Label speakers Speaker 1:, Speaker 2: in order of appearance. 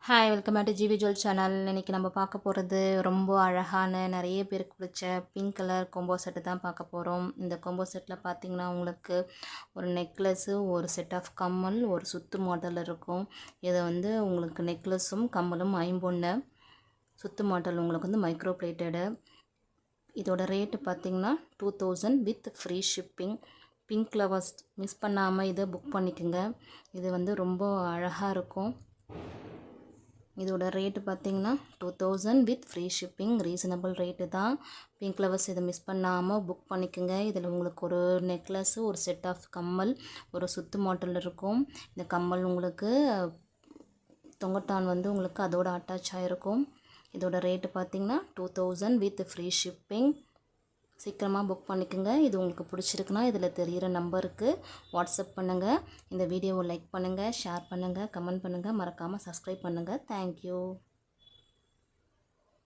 Speaker 1: Hi welcome back to GV jewel channel. இன்றைக்கி நம்ம பார்க்க போகிறது ரொம்ப அழகான நிறைய பேருக்கு பிடிச்ச பிங்க் கலர் கொம்போ செட்டு தான் பார்க்க போகிறோம். இந்த கொம்போ செட்டில் பார்த்திங்கன்னா உங்களுக்கு ஒரு நெக்லஸ்ஸு, ஒரு செட் ஆஃப் கம்மல், ஒரு சுத்து மாடல் இருக்கும். இதை உங்களுக்கு நெக்லஸும் கம்மலும் ஐம்பொன்னை, சுத்து மாடல் உங்களுக்கு மைக்ரோ பிளேட்டடு. இதோட ரேட்டு பார்த்திங்கன்னா 2000 with free shipping. Pink lovers miss பண்ணாமல் இதை புக் பண்ணிக்கோங்க. இது ரொம்ப அழகாக இருக்கும். இதோட ரேட்டு பார்த்திங்கன்னா 2000 with free shipping. Reasonable rate தான். பிங்க் லவர்ஸ் இதை மிஸ் பண்ணாமல் புக் பண்ணிக்கோங்க. இதில் உங்களுக்கு ஒரு நெக்லஸ்ஸு, ஒரு செட் ஆஃப் கம்மல், ஒரு சுத்து மாடல் இருக்கும். இந்த கம்மல் உங்களுக்கு தொங்கட்டான் உங்களுக்கு அதோட அட்டாச் ஆகிருக்கும். இதோட ரேட்டு பார்த்திங்கன்னா 2000 வித் ஃப்ரீ ஷிப்பிங். சீக்கிரமாக புக் பண்ணிக்கோங்க. இது உங்களுக்கு பிடிச்சிருக்குன்னா இதில் தெரிகிற நம்பருக்கு வாட்ஸ்அப் பண்ணுங்கள். இந்த வீடியோவை லைக் பண்ணுங்கள், ஷேர் பண்ணுங்கள், கமெண்ட் பண்ணுங்கள். மறக்காமல் சப்ஸ்கிரைப் பண்ணுங்கள். தேங்க்யூ.